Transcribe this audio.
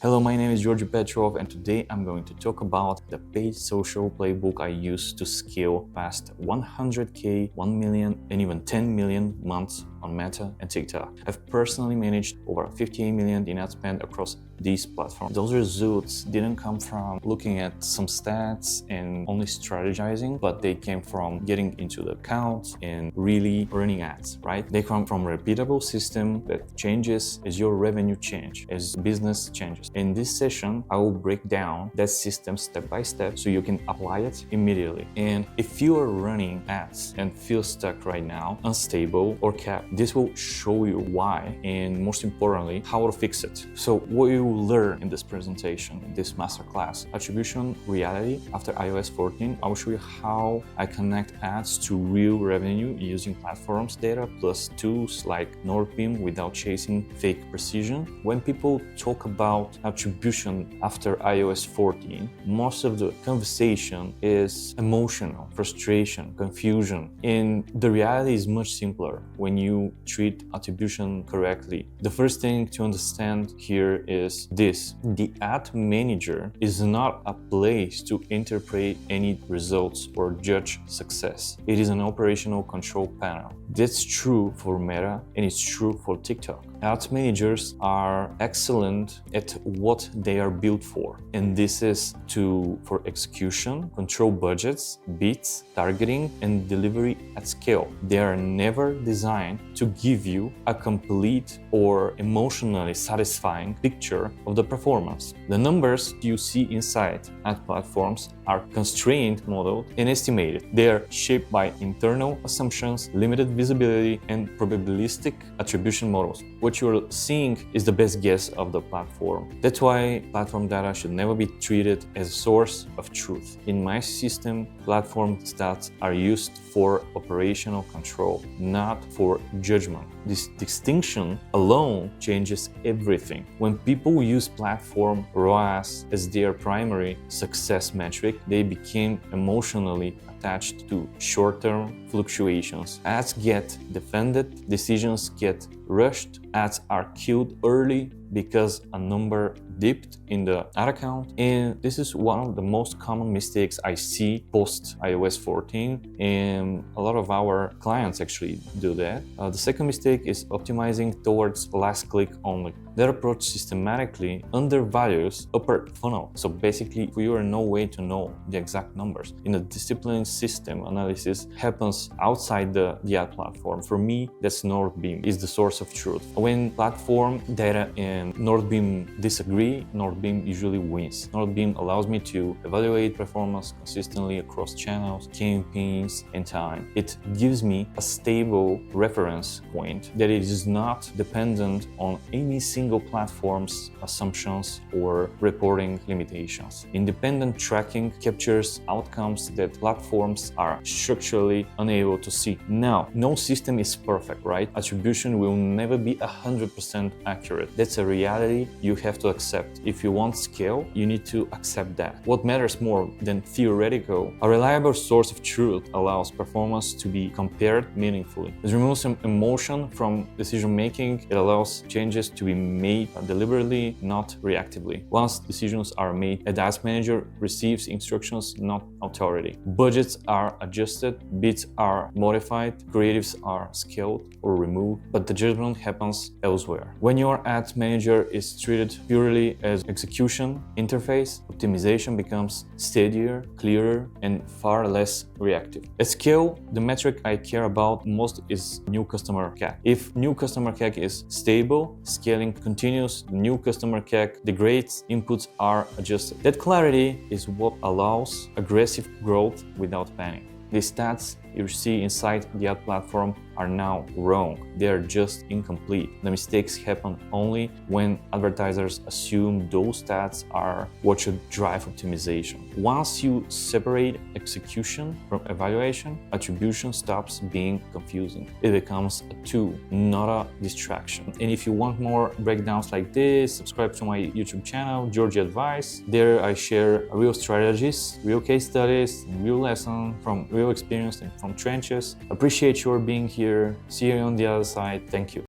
Hello, my name is Georgi Petrov, and today I'm going to talk about the paid social playbook I use to scale past 100K, 1 million, and even 10 million months on Meta and TikTok. I've personally managed over 58 million in ad spend across these platforms. Those results didn't come from looking at some stats and only strategizing, but they came from getting into the accounts and really running ads, right? They come from a repeatable system that changes as your revenue change, as business changes. In this session, I will break down that system step by step so you can apply it immediately. And if you are running ads and feel stuck right now, unstable or capped, this will show you why and most importantly, how to fix it. So what you will learn in this presentation, in this masterclass, attribution reality after iOS 14, I will show you how I connect ads to real revenue using platforms data plus tools like no-fluff without chasing fake precision. When people talk about attribution after iOS 14, most of the conversation is emotional, frustration, confusion. And the reality is much simpler when you treat attribution correctly. The first thing to understand here is this: the ad manager is not a place to interpret any results or judge success. It is an operational control panel. That's true for Meta and it's true for TikTok. Ad managers are excellent at what they are built for, and this is for execution, control budgets, bids, targeting, and delivery at scale. They are never designed to give you a complete or emotionally satisfying picture of the performance. The numbers you see inside ad platforms are constrained, modeled, and estimated. They are shaped by internal assumptions, limited visibility, and probabilistic attribution models. What you're seeing is the best guess of the platform. That's why platform data should never be treated as a source of truth. In my system, platform stats are used for operational control, not for judgment. This distinction alone changes everything. When people use platform ROAS as their primary success metric, they became emotionally attached to short-term fluctuations. Ads get defended, decisions get rushed, ads are killed early because a number dipped in the ad account. And this is one of the most common mistakes I see post iOS 14, and a lot of our clients actually do that. The second mistake is optimizing towards last click only. That approach systematically undervalues upper funnel. So basically, you are no way to know the exact numbers. In a disciplined system, analysis happens outside the ad platform. For me, that's no-fluff is the source of truth. When platform data and no-fluff disagree, no-fluff usually wins. No-fluff allows me to evaluate performance consistently across channels, campaigns, and time. It gives me a stable reference point that it is not dependent on any single platform's assumptions or reporting limitations. Independent tracking captures outcomes that platforms are structurally unable to see. Now, no system is perfect, right? Attribution will never be 100% accurate. That's a reality you have to accept. If you want scale, you need to accept that. What matters more than theoretical, a reliable source of truth allows performance to be compared meaningfully. It removes some emotion from decision making. It allows changes to be made deliberately, not reactively. Once decisions are made, a ads manager receives instructions, not authority. Budgets are adjusted, bids are modified, creatives are scaled or removed, but the judgment happens elsewhere. When your ads manager is treated purely as execution interface, optimization becomes steadier, clearer, and far less reactive. At scale, the metric I care about most is new customer CAC. If new customer CAC is stable, scaling continues, new customer CAC degrades, inputs are adjusted. That clarity is what allows aggressive growth without panic. The stats you see inside the ad platform are now wrong. They are just incomplete. The mistakes happen only when advertisers assume those stats are what should drive optimization. Once you separate execution from evaluation, attribution stops being confusing. It becomes a tool, not a distraction. And if you want more breakdowns like this, subscribe to my YouTube channel, Georgi Advice. There I share real strategies, real case studies, real lessons from real experience and from trenches. Appreciate your being here. See you on the other side. Thank you.